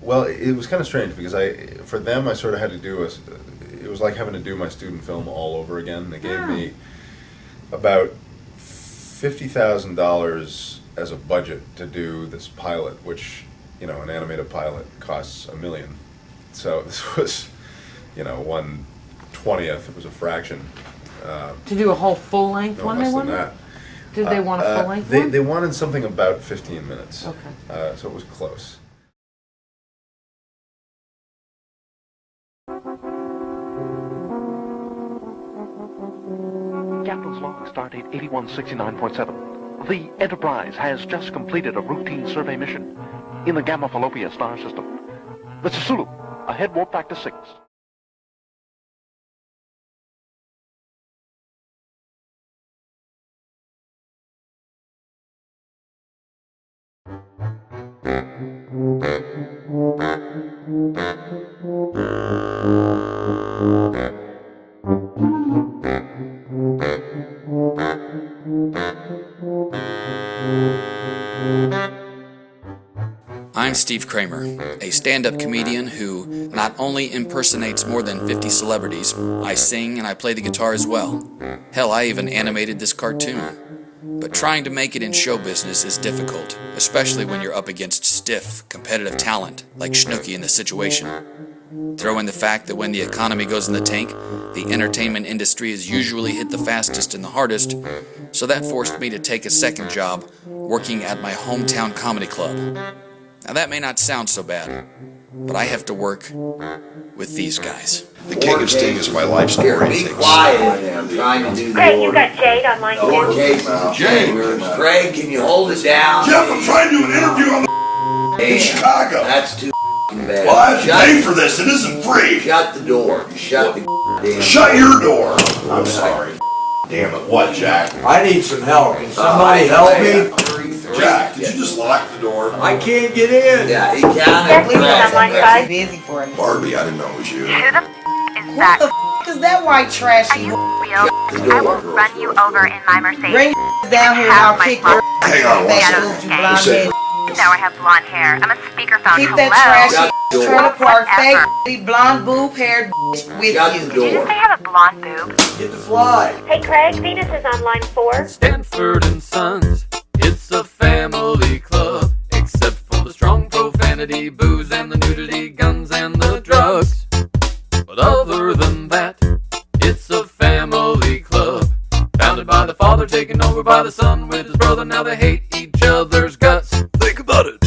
Well, it was kind of strange because for them, I sort of had to do it was like having to do my student film all over again. They gave me about $50,000 as a budget to do this pilot, which, an animated pilot costs $1 million. So this was, 1/20th. It was a fraction. To do a whole full length No one, less they than wanted? that. Did they want a full length They, one? they wanted something about 15 minutes. Okay. So it was close. Captain's log, stardate 8169.7. The Enterprise has just completed a routine survey mission in the Gamma Fallopia star system. Mr. Sulu, ahead warp back to 6. I'm Steve Kramer, a stand-up comedian who not only impersonates more than 50 celebrities, I sing and I play the guitar as well. Hell, I even animated this cartoon. But trying to make it in show business is difficult, especially when you're up against stiff, competitive talent like Snooki in The Situation. Throw in the fact that when the economy goes in the tank, the entertainment industry is usually hit the fastest and the hardest, so that forced me to take a second job working at my hometown comedy club. Now that may not sound so bad, but I have to work with these guys. The King of Sting is my life story. Be quiet. I'm trying to do the Craig, you got Jade on line Four two. cases of Jade. Craig, can you hold it down? Jeff, I'm trying to do an interview on the in Chicago. That's too bad. Well, I have to pay for this. It isn't free. Shut the door. Shut the damn Shut your door. I'm sorry. Damn it. What, Jack? I need some help. Can somebody help me? Jack, did you just lock the door? I can't get in. Yeah, he counted. Jesse is on line five. Busy for you. Barbie, I didn't know it was you. Who the is What that? the is that white trash? Are you real? I will run you over in my Mercedes. Bring down here and I'll kick your Hang on one ass second. out, you blonde Okay. head. You know I have blonde hair. I'm a speakerphone. Keep Hello. that trashy Door. trailer park Whatever. fake blonde boob haired with Shut you. the Did you door. say I have a blonde boob? Get the fly. Hey Craig, Venus is on line 4. Stanford and Sons, it's a family club, except for the strong profanity, booze and the nudity, guns and the drugs. But other than that, it's a family club, founded by the father, taken over by the son with his brother. Now they hate each other's guts. Think about it.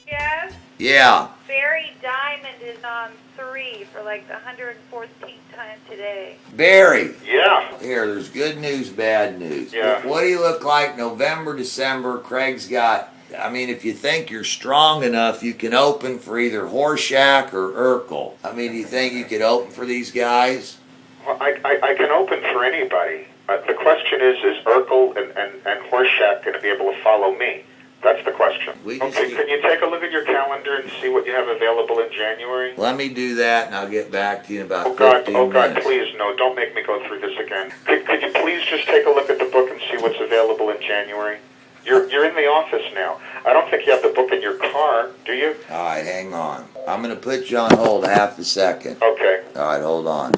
Yes. Yeah. Barry Diamond is on 3 for like the 114th time today. Barry. Yeah. Here, there's good news, bad news. Yeah. What do you look like November, December? Craig's got, if you think you're strong enough, you can open for either Horseshack or Urkel. Do you think you could open for these guys? Well, I can open for anybody. The question is Urkel and Horseshack going to be able to follow me? That's the question. Okay, can you take a look at your calendar and see what you have available in January? Let me do that, and I'll get back to you in about 15 Oh, God, minutes. please, no, don't make me go through this again. Could you please just take a look at the book and see what's available in January? You're in the office now. I don't think you have the book in your car, do you? All right, hang on. I'm going to put you on hold half a second. Okay. All right, hold on.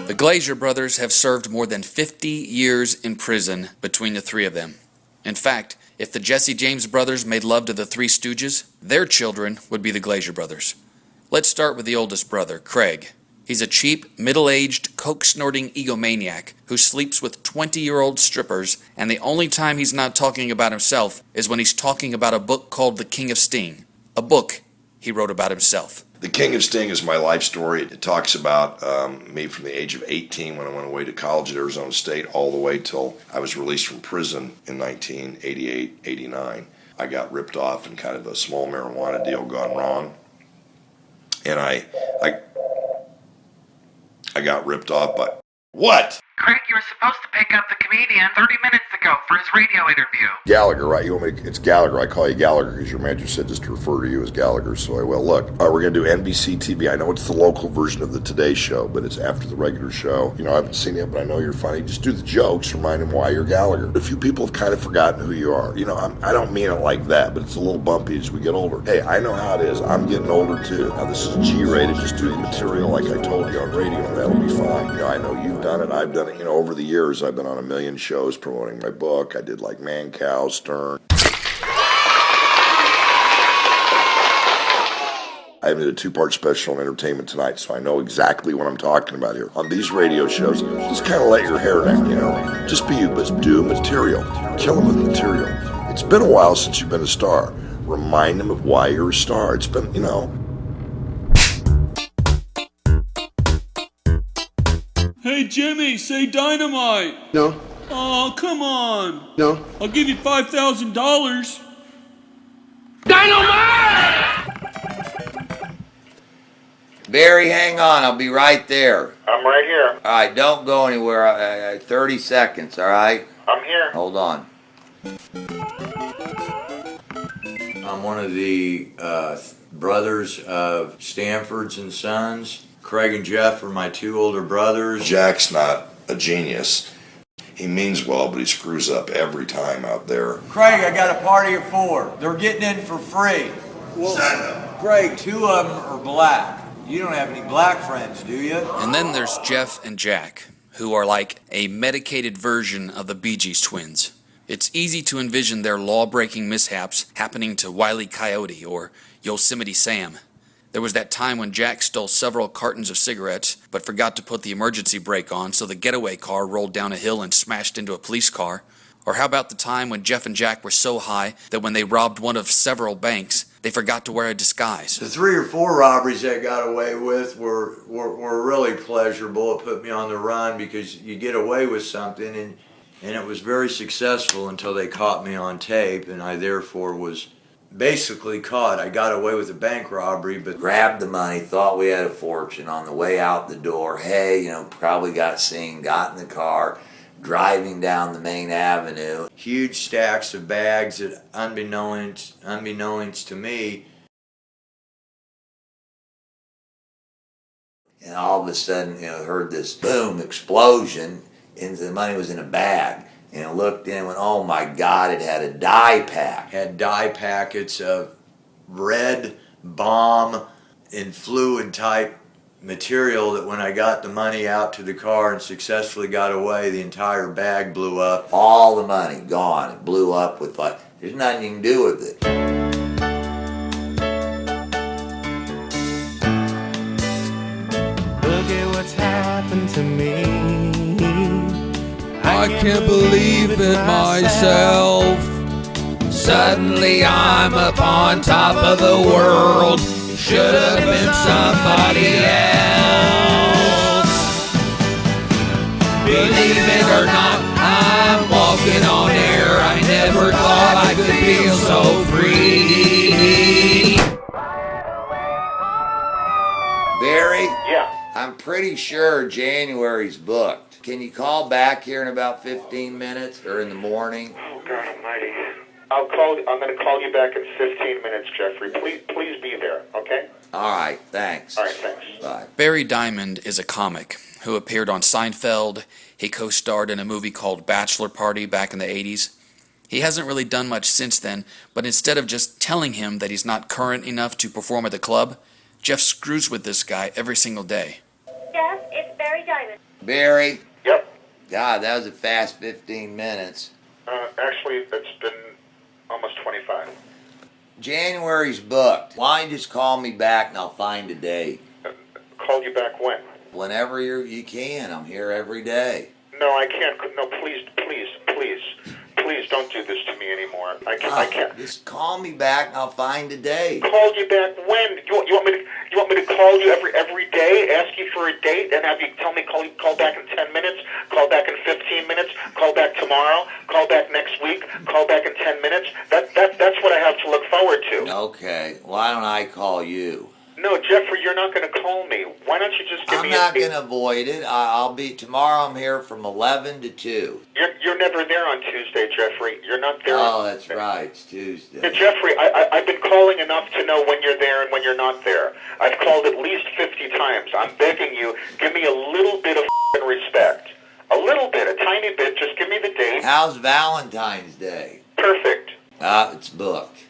The Glazier brothers have served more than 50 years in prison between the three of them. In fact, if the Jesse James brothers made love to the Three Stooges, their children would be the Glazier brothers. Let's start with the oldest brother, Craig. He's a cheap, middle-aged, coke-snorting egomaniac who sleeps with 20-year-old strippers, and the only time he's not talking about himself is when he's talking about a book called The King of Sting, a book he wrote about himself. The King of Sting is my life story. It talks about me from the age of 18 when I went away to college at Arizona State all the way till I was released from prison in 1988, 89. I got ripped off in kind of a small marijuana deal gone wrong. And I got ripped off by... What? Craig, you were supposed to pick up the comedian 30 minutes ago for his radio interview. Gallagher, right? You want me to, it's Gallagher. I call you Gallagher because your manager said just to refer to you as Gallagher. So I will. Look, we're going to do NBC TV. I know it's the local version of the Today Show, but it's after the regular show. You know, I haven't seen it, but I know you're funny. Just do the jokes. Remind them why you're Gallagher. A few people have kind of forgotten who you are. You know, I don't mean it like that, but it's a little bumpy as we get older. Hey, I know how it is. I'm getting older too. Now, this is G-rated. Just do the material like I told you on radio, and that'll be fine. You know, I know you've done it. I've done it. You know, over the years, I've been on 1 million shows promoting my book. I did like Man Cow, Stern. I did a 2-part special on Entertainment Tonight, so I know exactly what I'm talking about here. On these radio shows, just kind of let your hair down, you know. Just be you, but do material. Kill them with material. It's been a while since you've been a star. Remind them of why you're a star. It's been, you know. Hey, Jimmy, say dynamite. No. Oh, come on. No. I'll give you $5,000. Dynamite! Barry, hang on. I'll be right there. I'm right here. All right, don't go anywhere. 30 seconds, all right? I'm here. Hold on. I'm one of the brothers of Stanford's and Sons. Craig and Jeff are my 2 older brothers. Jack's not a genius. He means well, but he screws up every time out there. Craig, I got a party of 4. They're getting in for free. Well, Craig, 2 of them are black. You don't have any black friends, do you? And then there's Jeff and Jack, who are like a medicated version of the Bee Gees twins. It's easy to envision their law-breaking mishaps happening to Wile E. Coyote or Yosemite Sam. There was that time when Jack stole several cartons of cigarettes, but forgot to put the emergency brake on, so the getaway car rolled down a hill and smashed into a police car. Or how about the time when Jeff and Jack were so high that when they robbed one of several banks, they forgot to wear a disguise? The 3 or 4 robberies I got away with were really pleasurable. It put me on the run because you get away with something, and it was very successful until they caught me on tape, and I therefore was basically caught. I got away with a bank robbery, but Grabbed the money, thought we had a fortune. On the way out the door, hey, you know, probably got seen, got in the car, driving down the main avenue. Huge stacks of bags that unbeknownst to me. And all of a sudden, you know, heard this boom, explosion, and the money was in a bag. And I looked in and went, oh my God, it had a dye pack. Had dye packets of red bomb and fluid type material that when I got the money out to the car and successfully got away, the entire bag blew up. All the money gone. It blew up with like, there's nothing you can do with it. Look at what's happened to me. I can't believe it myself. Suddenly I'm up on top of the world. Should have been somebody else. Believe it or not, I'm walking on air. I never thought I could feel so free. Barry? Yeah. I'm pretty sure January's booked. Can you call back here in about 15 minutes or in the morning? Oh, God almighty. I'm going to call you back in 15 minutes, Jeffrey. Please be there, okay? All right, thanks. All right, thanks. Bye. Barry Diamond is a comic who appeared on Seinfeld. He co-starred in a movie called Bachelor Party back in the 80s. He hasn't really done much since then, but instead of just telling him that he's not current enough to perform at the club, Jeff screws with this guy every single day. Jeff, it's Barry Diamond. Barry? Yep. God, that was a fast 15 minutes. Actually, it's been almost 25. January's booked. Why don't you just call me back and I'll find a date? Call you back when? Whenever you can. I'm here every day. No, I can't. No, please don't do this to me anymore. I can't. Just call me back and I'll find a date. Call you back when? You want me to call you every day, ask you for a date, and have you tell me call back in 10 minutes, call back in 15 minutes, call back tomorrow, call back next week, call back in 10 minutes? That's what I have to look forward to. Okay. Why don't I call you? No, Jeffrey, you're not going to call me. Why don't you just give me I'm not going to avoid it. I'll be, tomorrow I'm here from 11 to 2. You're never there on Tuesday, Jeffrey. You're not there. Oh, that's right. It's Tuesday. Yeah, Jeffrey, I've been calling enough to know when you're there and when you're not there. I've called at least 50 times. I'm begging you, give me a little bit of respect. A little bit, a tiny bit. Just give me the date. How's Valentine's Day? Perfect. It's booked.